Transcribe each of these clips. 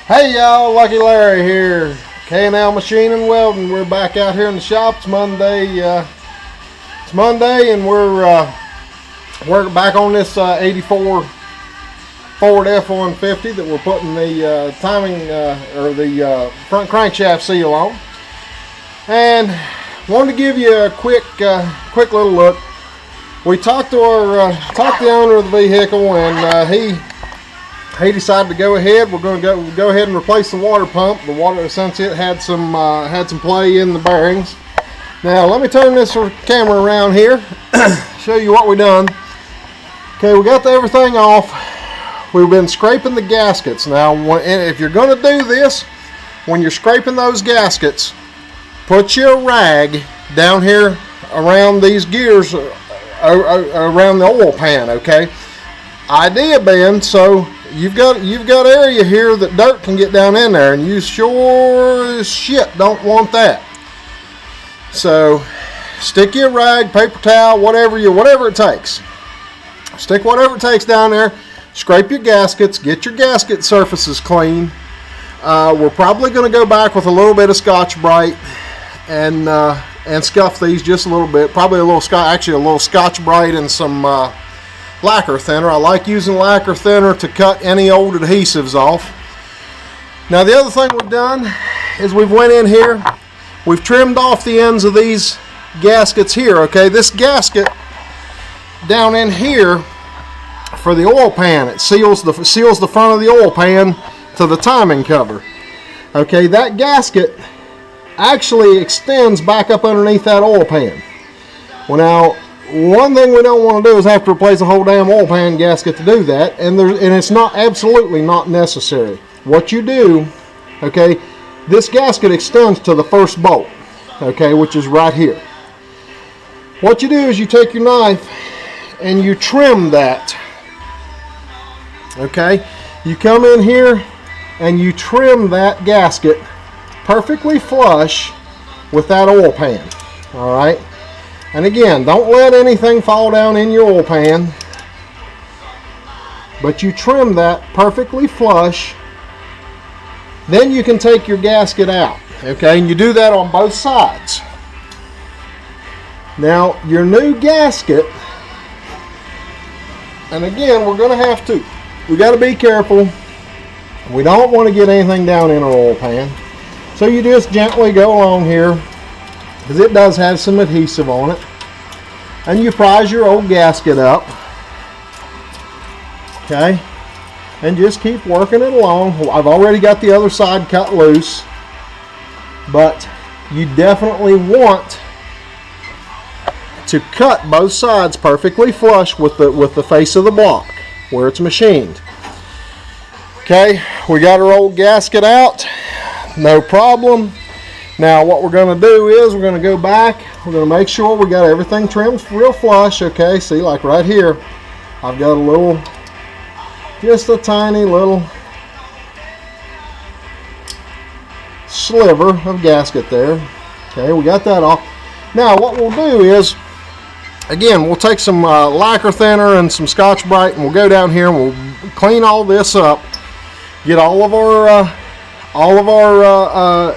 Hey y'all, Lucky Larry here. K&L Machine and Welding. We're back out here in the shop. It's Monday. It's Monday, and we're back on this '84 Ford F-150 that we're putting the timing or the front crankshaft seal on. And wanted to give you a quick little look. We talked to the owner of the vehicle, and he decided to go ahead. We're going to go ahead and replace the water pump. The water, since it had some play in the bearings. Now let me turn this camera around here, show you what we done. Okay, we got everything off. We've been scraping the gaskets. Now, if you're going to do this, when you're scraping those gaskets, put your rag down here around these gears, around the oil pan. Okay. Idea being, so you've got area here that dirt can get down in there, and you sure as shit don't want that. So stick your rag, paper towel, whatever it takes. Stick whatever it takes down there. Scrape your gaskets, get your gasket surfaces clean. We're probably going to go back with a little bit of Scotch-Brite and scuff these just a little bit. Probably a little Scotch-Brite and some lacquer thinner. I like using lacquer thinner to cut any old adhesives off. Now the other thing we've done is we've went in here, we've trimmed off the ends of these gaskets here. Okay, this gasket down in here for the oil pan, it seals the front of the oil pan to the timing cover. Okay, that gasket actually extends back up underneath that oil pan. Well, now one thing we don't want to do is have to replace a whole damn oil pan gasket to do that, and it's absolutely not necessary. What you do, okay, this gasket extends to the first bolt, okay, which is right here. What you do is you take your knife and you trim that, okay. You come in here and you trim that gasket perfectly flush with that oil pan, all right. And again, don't let anything fall down in your oil pan, but you trim that perfectly flush. Then you can take your gasket out, okay, and you do that on both sides. Now your new gasket, and again, we got to be careful. We don't want to get anything down in our oil pan, so you just gently go along here, because it does have some adhesive on it, and you prise your old gasket up, okay, and just keep working it along. I've already got the other side cut loose, but you definitely want to cut both sides perfectly flush with the face of the block where it's machined. Okay, we got our old gasket out, no problem. Now what we're going to do is we're going to go back, we're going to make sure we got everything trimmed real flush. Okay, see, like right here, I've got just a tiny little sliver of gasket there. Okay, we got that off. Now what we'll do is, again, we'll take some lacquer thinner and some Scotch-Brite, and we'll go down here and we'll clean all this up, get all of our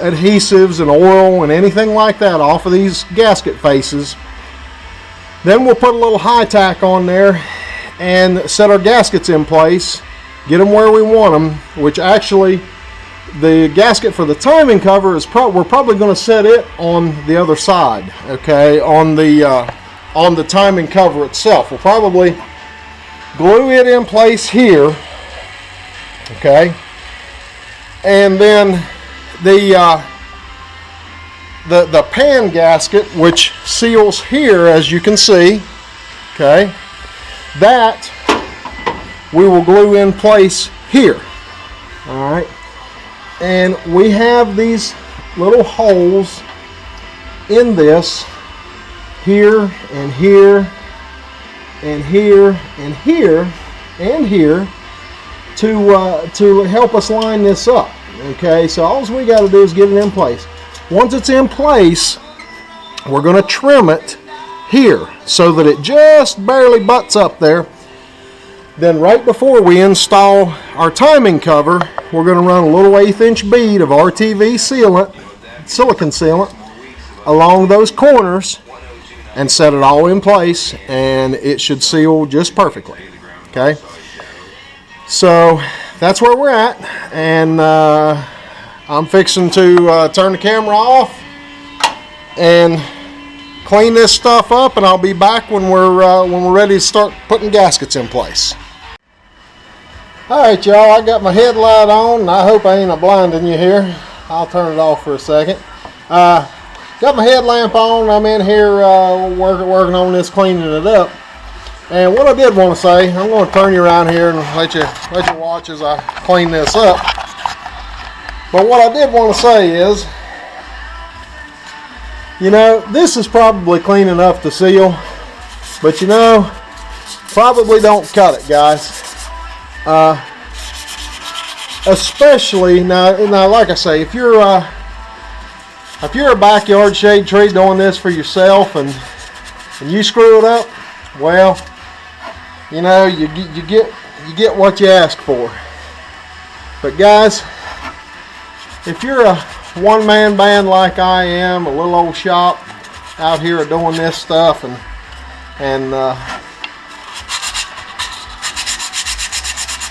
adhesives and oil and anything like that off of these gasket faces. Then we'll put a little high tack on there and set our gaskets in place, get them where we want them, which actually the gasket for the timing cover is we're probably going to set it on the other side, okay, on the timing cover itself. We'll probably glue it in place here, okay. And then the pan gasket, which seals here, as you can see, okay, that we will glue in place here. All right, and we have these little holes in this here and here and here and here and here to help us line this up. Okay, so all we got to do is get it in place. Once it's in place, we're going to trim it here so that it just barely butts up there. Then right before we install our timing cover, we're going to run a little 1/8 inch bead of RTV sealant, silicone sealant, along those corners and set it all in place, and it should seal just perfectly. Okay, so that's where we're at, and I'm fixing to turn the camera off and clean this stuff up, and I'll be back when we're ready to start putting gaskets in place. Alright y'all, I got my headlight on, and I hope I ain't blinding you here. I'll turn it off for a second. Got my headlamp on. I'm in here working on this, cleaning it up. And what I did want to say, I'm going to turn you around here and let you watch as I clean this up. But what I did want to say is, you know, this is probably clean enough to seal, but you know, probably don't cut it, guys. Especially now, like I say, if you're a backyard shade tree doing this for yourself and you screw it up, well, you know, you get what you ask for. But guys, if you're a one-man band like I am, a little old shop out here doing this stuff,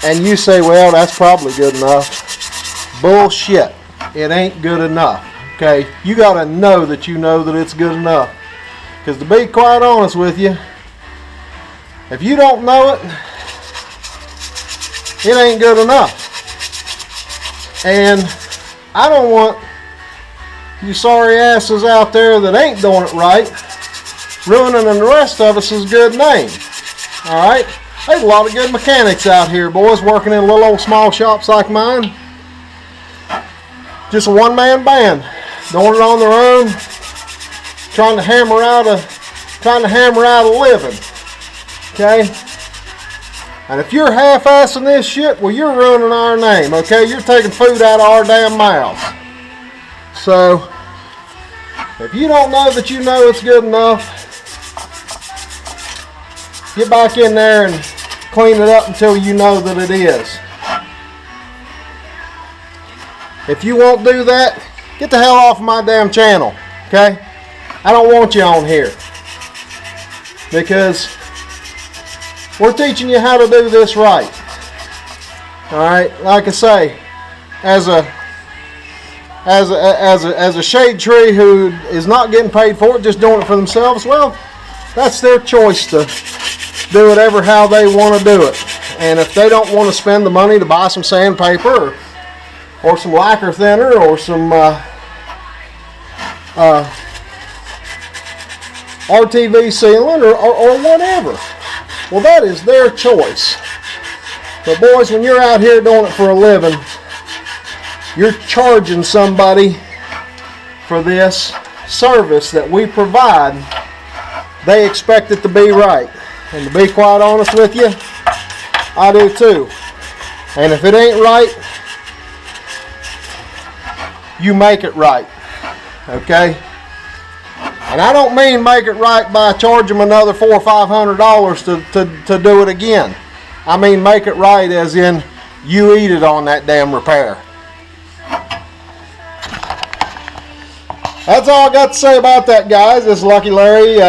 and you say, well, that's probably good enough. Bullshit. It ain't good enough. Okay, you got to know that it's good enough. Because to be quite honest with you, if you don't know it, it ain't good enough. And I don't want you sorry asses out there that ain't doing it right ruining the rest of us' good name. Alright? There's a lot of good mechanics out here, boys, working in little old small shops like mine. Just a one-man band, doing it on their own, trying to hammer out a living. Okay? And if you're half-assing this shit, well, you're ruining our name. Okay? You're taking food out of our damn mouths. So, if you don't know that you know it's good enough, get back in there and clean it up until you know that it is. If you won't do that, get the hell off of my damn channel, okay? I don't want you on here. Because we're teaching you how to do this right. Alright, like I say, as a shade tree who is not getting paid for it, just doing it for themselves, well, that's their choice to do whatever how they want to do it. And if they don't want to spend the money to buy some sandpaper or some lacquer thinner or some RTV sealant or whatever, well, that is their choice. But boys, when you're out here doing it for a living, you're charging somebody for this service that we provide. They expect it to be right. And to be quite honest with you, I do too. And if it ain't right, you make it right. Okay? And I don't mean make it right by charging them another $400 or $500 to do it again. I mean make it right as in you eat it on that damn repair. That's all I got to say about that, guys. This is Lucky Larry.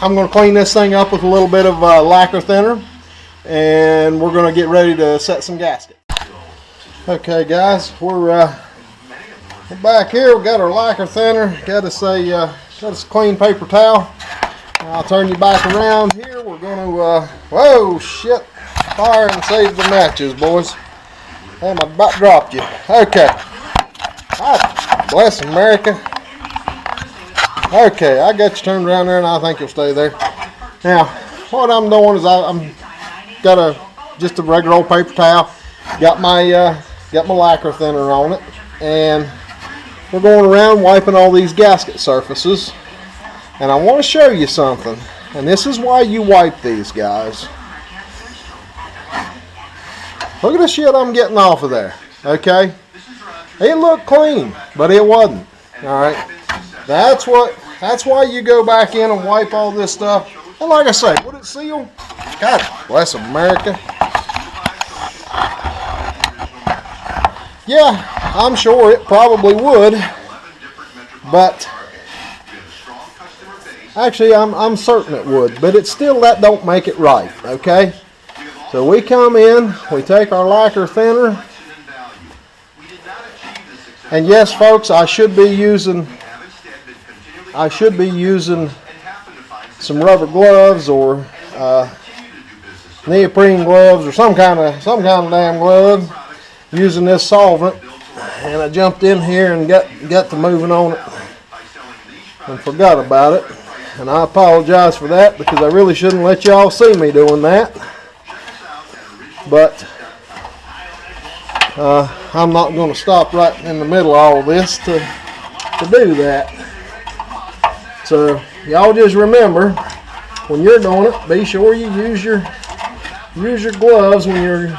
I'm going to clean this thing up with a little bit of lacquer thinner, and we're going to get ready to set some gaskets. Okay, guys, we're back here. We got our lacquer thinner. Got us clean paper towel. I'll turn you back around here. We're going to whoa, shit! Fire and save the matches, boys. Damn, I about dropped you. Okay. God bless America. Okay, I got you turned around there, and I think you'll stay there. Now, what I'm doing is I'm got just a regular old paper towel. Got my lacquer thinner on it, and we're going around wiping all these gasket surfaces. And I want to show you something, and this is why you wipe these, guys. Look at the shit I'm getting off of there. Okay, it looked clean, but it wasn't. All right. That's why you go back in and wipe all this stuff. And like I say, would it seal? God bless America. Yeah, I'm sure it probably would, but actually I'm certain it would, but it's still, that don't make it right, okay? So we come in, we take our lacquer thinner, and yes folks, I should be using some rubber gloves or neoprene gloves or some kind of damn glove using this solvent, and I jumped in here and got to moving on it and forgot about it, and I apologize for that because I really shouldn't let y'all see me doing that, but I'm not going to stop right in the middle of all this to do that. So y'all just remember, when you're doing it, be sure you use your gloves when you're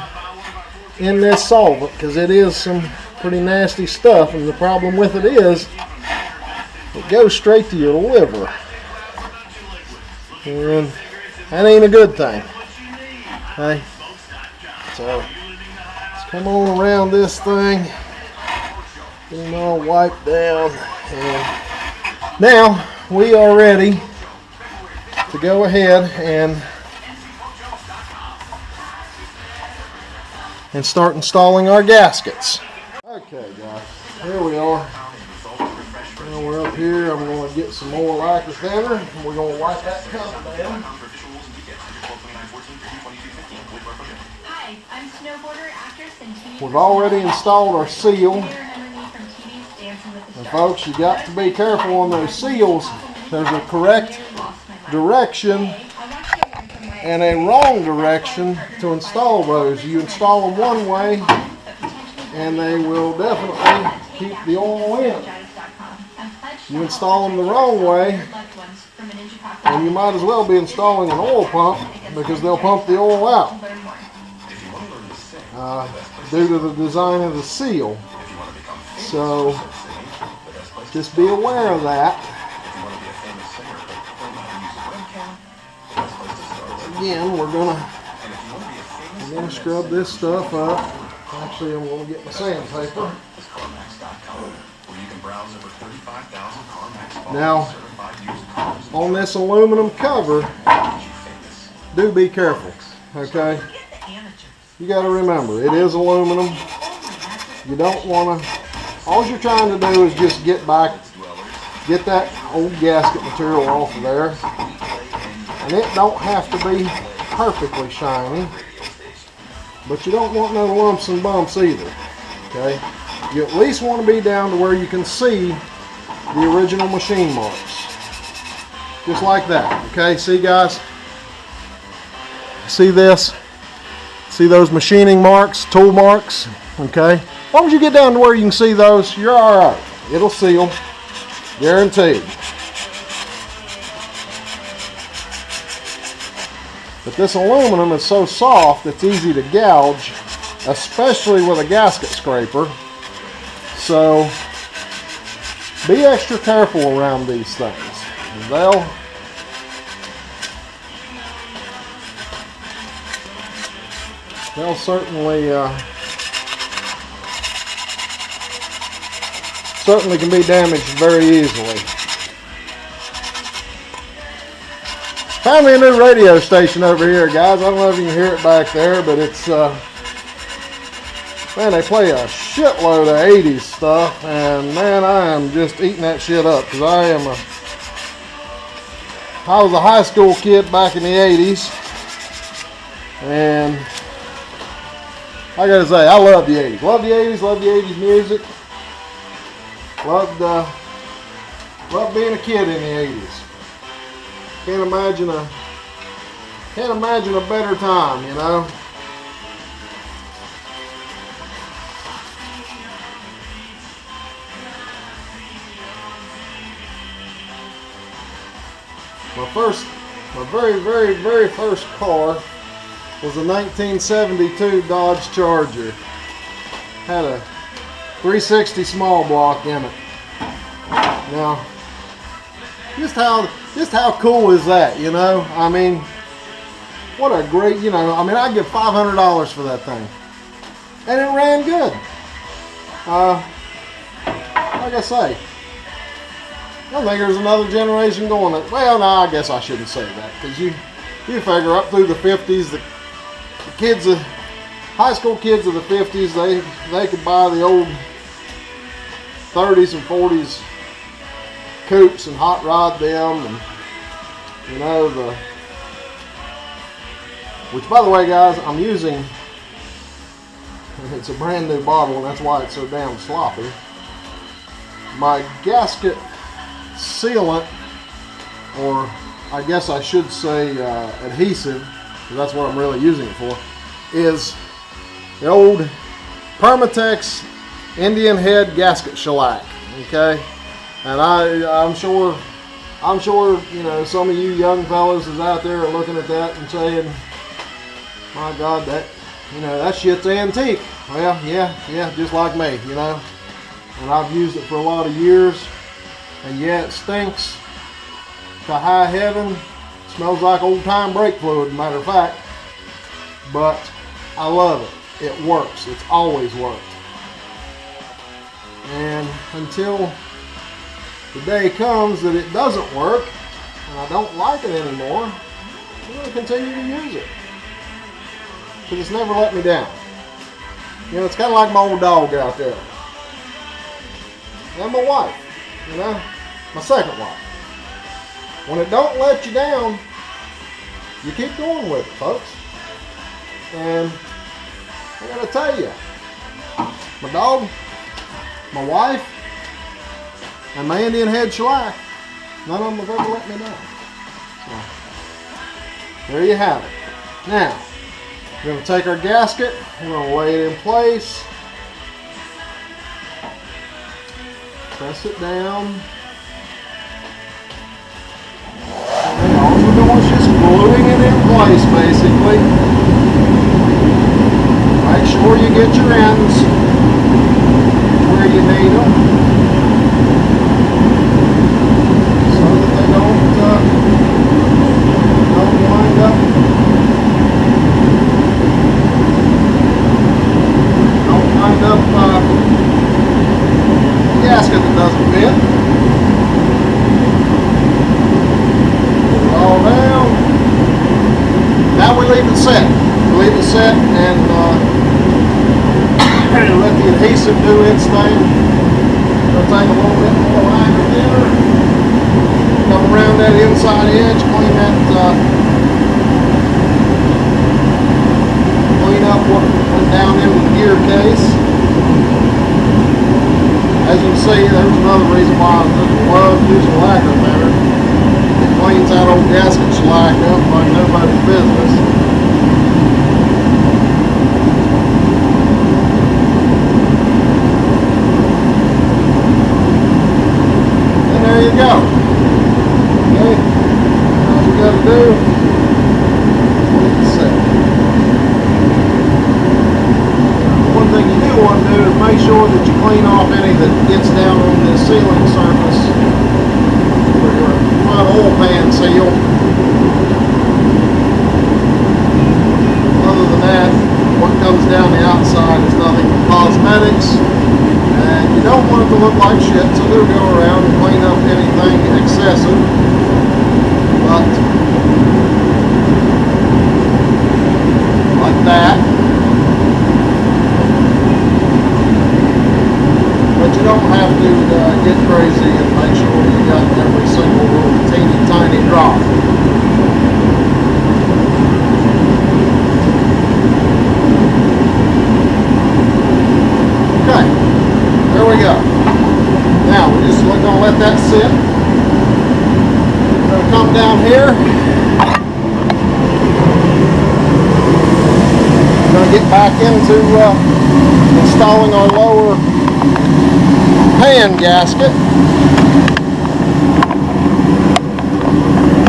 in this solvent, because it is some pretty nasty stuff, and the problem with it is it goes straight to your liver, and that ain't a good thing. Okay, so let's come on around this thing, get them all wiped down, and now we are ready to go ahead and start installing our gaskets. Okay guys, here we are. Now we're up here. I'm going to get some more lacquer thinner and we're going to wipe that cup down. Hi, I'm snowboarder, actress, and TV. We've already installed our seal. And folks, you got to be careful on those seals. There's a correct direction and a wrong direction to install those. You install them one way and they will definitely keep the oil in. You install them the wrong way and you might as well be installing an oil pump, because they'll pump the oil out due to the design of the seal. So just be aware of that. Again, we're gonna scrub this stuff up. Actually, I'm gonna get my sandpaper. Now, on this aluminum cover, do be careful, okay? You got to remember, it is aluminum. You don't want to, all you're trying to do is just get that old gasket material off of there. And it don't have to be perfectly shiny, but you don't want no lumps and bumps either, okay? You at least want to be down to where you can see the original machine marks, just like that, okay? See guys, see this? See those machining marks, tool marks, okay? As long as you get down to where you can see those, you're all right. It'll seal, guaranteed. But this aluminum is so soft it's easy to gouge, especially with a gasket scraper. So be extra careful around these things. They'll certainly can be damaged very easily. Found me a new radio station over here, guys. I don't know if you can hear it back there, but it's man, they play a shitload of 80s stuff, and man, I am just eating that shit up, because I was a high school kid back in the 80s, and I gotta say, I love the 80s. Love the 80s, love the 80s music. Loved being a kid in the 80s. Can't imagine a better time, you know. My very first car was a 1972 Dodge Charger. Had a 360 small block in it. Now, just how cool is that, you know? I mean, what a great, you know, I mean, I'd give $500 for that thing. And it ran good. like I say, I don't think there's another generation going. Well, no, I guess I shouldn't say that, because you figure up through the 50s, the kids, high school kids of the 50s, they could buy the old 30s and 40s coupes and hot rod them, and you know, which, by the way, guys, I'm using, it's a brand new bottle, and that's why it's so damn sloppy. My gasket sealant, or I guess I should say adhesive, because that's what I'm really using it for, is the old Permatex Indian head gasket shellac. Okay, and I'm sure, you know, some of you young fellas is out there are looking at that and saying, my God, that, you know, that shit's antique. Well, yeah, just like me, you know. And I've used it for a lot of years, and yeah, it stinks to high heaven. It smells like old time brake fluid, matter of fact. But I love it. It works. It's always worked. And until the day comes that it doesn't work, and I don't like it anymore, I'm going to continue to use it, because it's never let me down. You know, it's kind of like my old dog out there. And my wife, you know, my second wife. When it don't let you down, you keep going with it, folks. And I gotta tell you, my dog, my wife, and my Indian head shellac, none of them have ever let me down. So, there you have it. Now, we're going to take our gasket, we're going to lay it in place, press it down, and then all we're doing is just gluing it in place, basically. Make sure you get your ends where you need them, so that they don't wind up. Gasket that doesn't fit. Put it all down. Now we leave it set. We leave it set and let the adhesive do its thing. It'll take a little bit more liner thinner. Come around that inside edge, clean up what went down into the gear case. As you can see, there's another reason why I love using lacquer better. It cleans that old gasket shellac up like nobody's business. And there you go. Okay, all you got to do is set. One thing you do want to do is make sure that you clean off any that gets down on this sealing surface for your front oil pan seal. Other than that, what comes down the outside is nothing but cosmetics, and you don't want it to look like shit, so do go around and clean up anything excessive. But like that. But you don't have to get crazy and make sure you got every single little teeny tiny drop. Okay, there we go. Now we're just going to let that sit. We're going to come down here. We're going to get back into installing our lower pan gasket.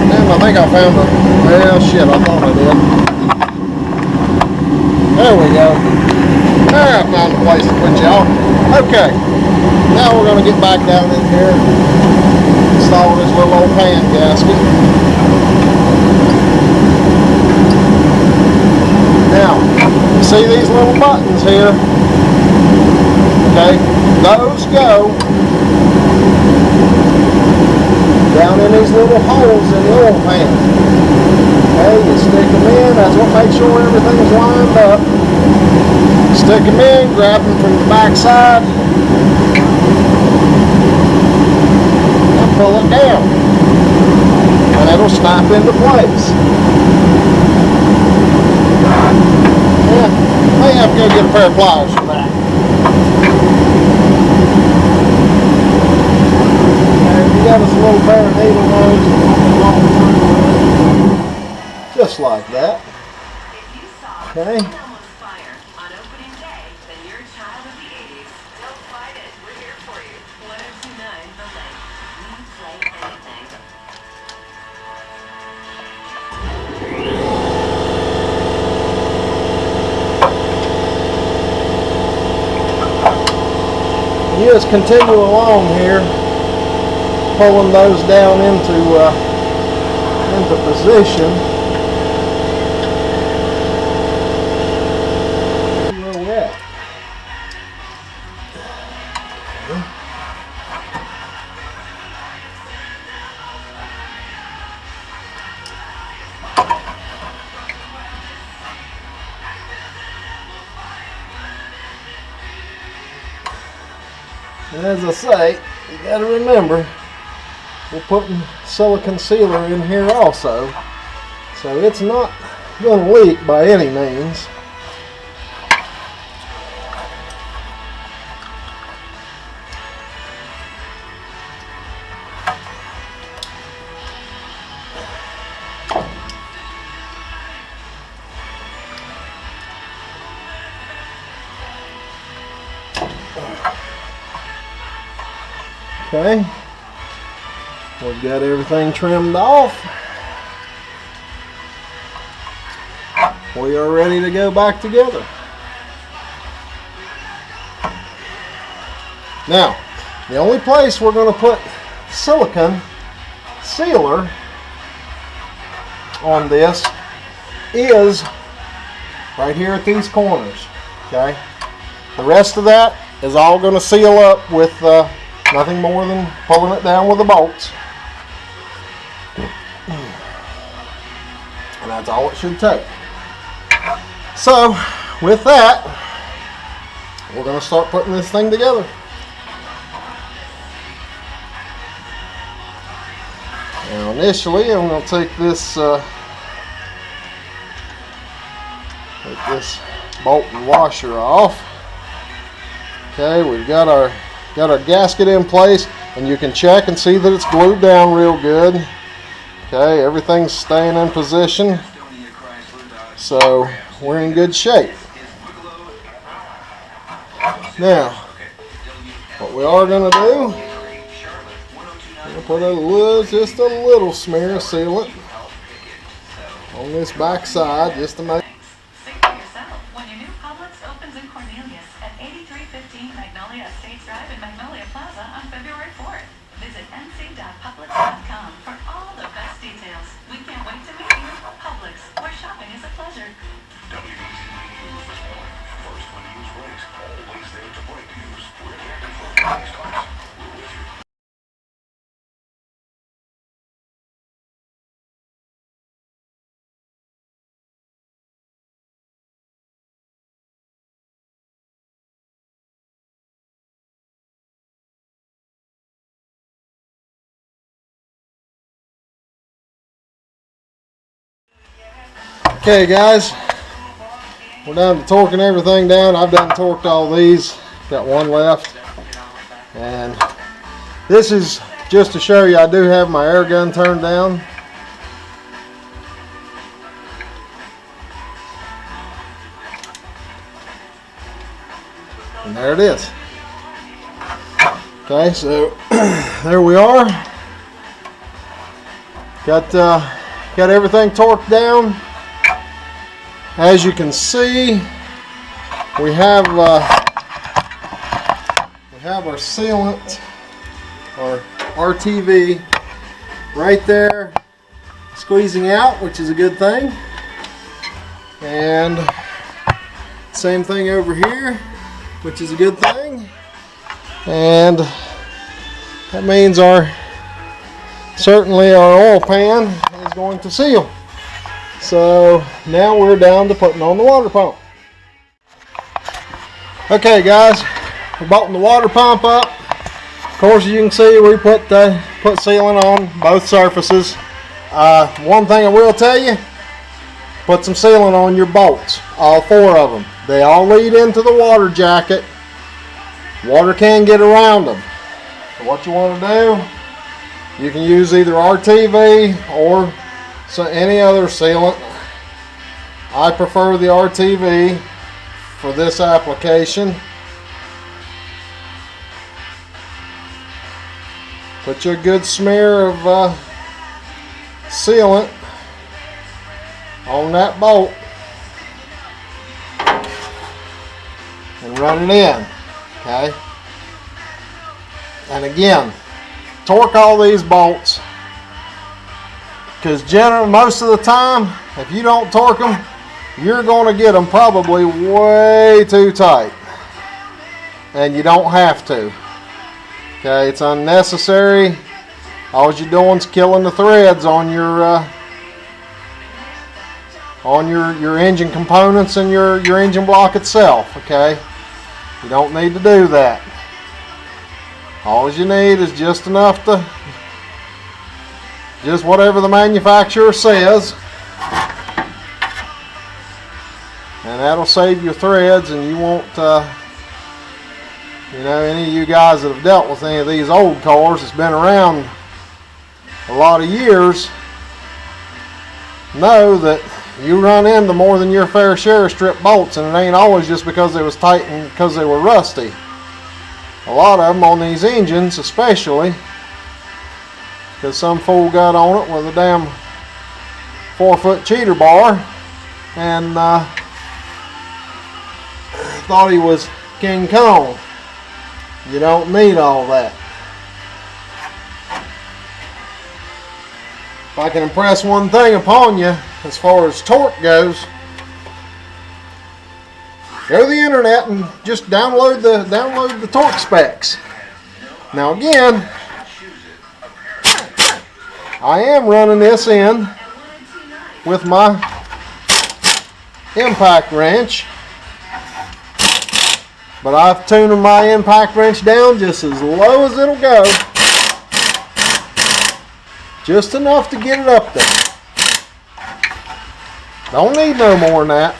And I think I found a, well shit, I thought I did. There we go. There, I found a place to put y'all. Okay, now we're going to get back down in here, install this little old pan gasket. Now, you see these little buttons here? Okay. those go down in these little holes in the oil pan. Okay, you stick them in. That's what makes sure everything's lined up. Stick them in, grab them from the back side, and pull it down. And it'll snap into place. Yeah, may have to go get a pair of pliers for that. And you got us a little pair of needle nose, just like that. Okay. You just continue along here, pulling those down into position. Where we at? And as I say, you got to remember, we're putting silicone sealer in here also, so it's not going to leak by any means. Okay, we've got everything trimmed off. We are ready to go back together. Now, the only place we're going to put silicone sealer on this is right here at these corners. Okay, the rest of that is all going to seal up with nothing more than pulling it down with the bolts. And that's all it should take. So, with that, we're going to start putting this thing together. Now, initially, I'm going to take this bolt and washer off. Okay, we've got our gasket in place, and you can check and see that it's glued down real good. Okay, everything's staying in position, so we're in good shape. Now, what we are going to do, we're going to put just a little smear of sealant on this back side just to make. Okay guys, we're down to torquing everything down. I've done torqued all these, got one left, and this is just to show you I do have my air gun turned down. And there it is. Okay, so there we are. Got everything torqued down. As you can see, we have our sealant, our RTV, right there, squeezing out, which is a good thing. And same thing over here, which is a good thing. and that means certainly our oil pan is going to seal. So now we're down to putting on the water pump. Okay guys, we're bolting the water pump up. Of course, as you can see, we put sealant on both surfaces. One thing I will tell you, put some sealant on your bolts, all 4 of them. They all lead into the water jacket. Water can get around them. So what you want to do, you can use either RTV or any other sealant. I prefer the RTV for this application. Put you a good smear of sealant on that bolt and run it in, okay? And again, torque all these bolts, because generally most of the time, if you don't torque them, you're going to get them probably way too tight, and you don't have to. Okay, it's unnecessary. All you're doing is killing the threads on your engine components and your engine block itself. Okay, you don't need to do that. All you need is just enough to, just whatever the manufacturer says, and that'll save your threads, and you won't you know, any of you guys that have dealt with any of these old cars that's been around a lot of years know that you run into more than your fair share of strip bolts, and it ain't always just because they was tight and because they were rusty. A lot of them on these engines, especially because some fool got on it with a damn 4-foot cheater bar and thought he was King Kong. You don't need all that. If I can impress one thing upon you as far as torque goes, go to the internet and just download the torque specs. Now again, I am running this in with my impact wrench, but I've tuned my impact wrench down just as low as it'll go. Just enough to get it up there. Don't need no more than that.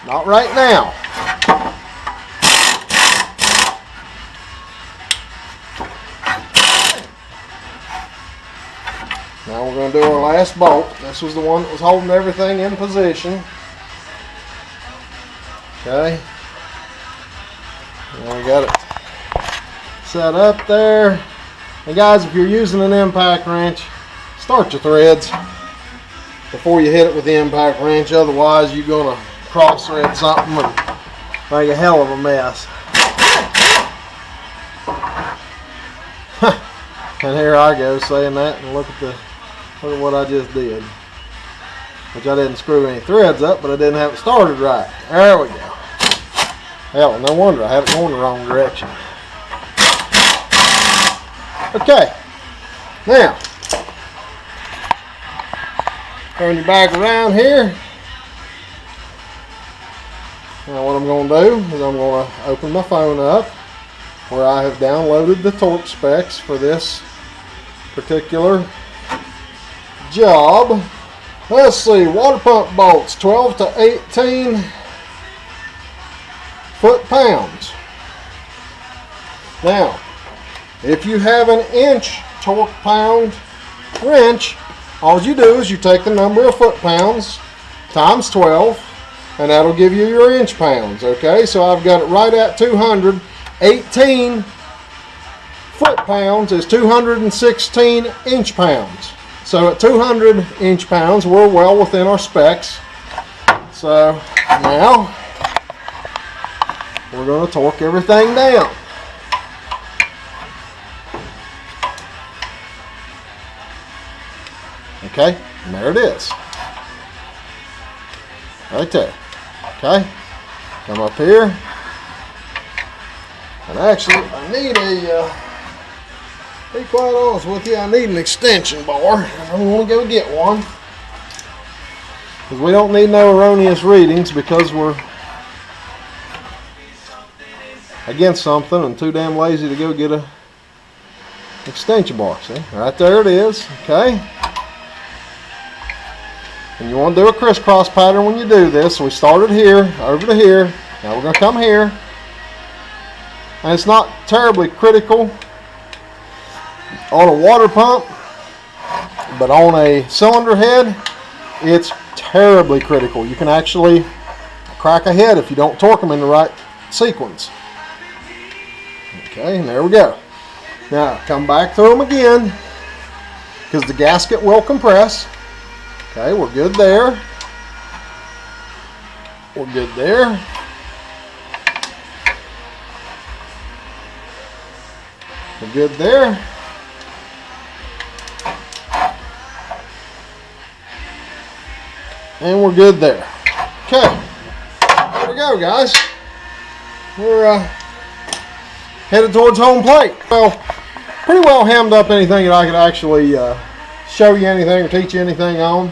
Not right now. Now we're going to do our last bolt. This was the one that was holding everything in position. Okay. Now we got it set up there. And guys, if you're using an impact wrench, start your threads before you hit it with the impact wrench. Otherwise, you're going to cross thread something and make a hell of a mess. And here I go saying that, and look at what I just did. Which I didn't screw any threads up, but I didn't have it started right. There we go. Hell, no wonder I had it going the wrong direction. Okay, now turn your back around here. Now what I'm going to do is I'm going to open my phone up where I have downloaded the torque specs for this particular job. Let's see, water pump bolts 12 to 18 foot-pounds. Now, if you have an inch torque pound wrench, all you do is you take the number of foot-pounds times 12, and that'll give you your inch pounds. Okay, so I've got it right at 200. 18 foot-pounds is 216 inch pounds. So at 200 inch pounds, we're well within our specs. So now we're going to torque everything down. Okay, and there it is. Right there. Okay, come up here. And actually, I need a, to be quite honest with you, I need an extension bar. I'm going to go get one. Because we don't need no erroneous readings because we're against something and too damn lazy to go get a extension bar. See, right there it is. Okay, and you want to do a crisscross pattern when you do this. So we started here, over to here. Now we're going to come here, and it's not terribly critical on a water pump, but on a cylinder head it's terribly critical. You can actually crack a head if you don't torque them in the right sequence. Okay, and there we go. Now come back through them again because the gasket will compress. Okay, we're good there. We're good there. We're good there. And we're good there. Okay, there we go, guys. We're headed towards home plate. Well, pretty well hemmed up anything that I could actually show you anything or teach you anything on.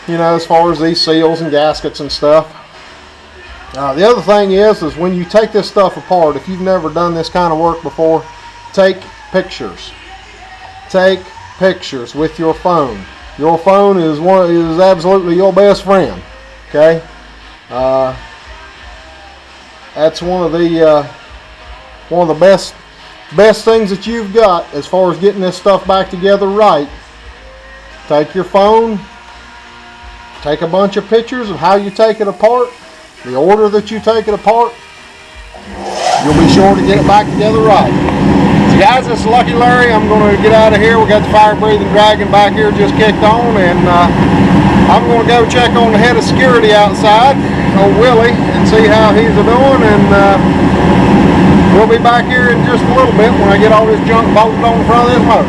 You know, as far as these seals and gaskets and stuff. The other thing is when you take this stuff apart, if you've never done this kind of work before, take pictures. Take pictures with your phone. Your phone is absolutely your best friend. Okay, that's one of the best things that you've got as far as getting this stuff back together right. Take your phone, take a bunch of pictures of how you take it apart, the order that you take it apart. You'll be sure to get it back together right. So guys, this is Lucky Larry. I'm going to get out of here. We got the fire breathing dragon back here just kicked on, and I'm going to go check on the head of security outside, old Willie, and see how he's doing, and we'll be back here in just a little bit when I get all this junk bolted on the front of this motor.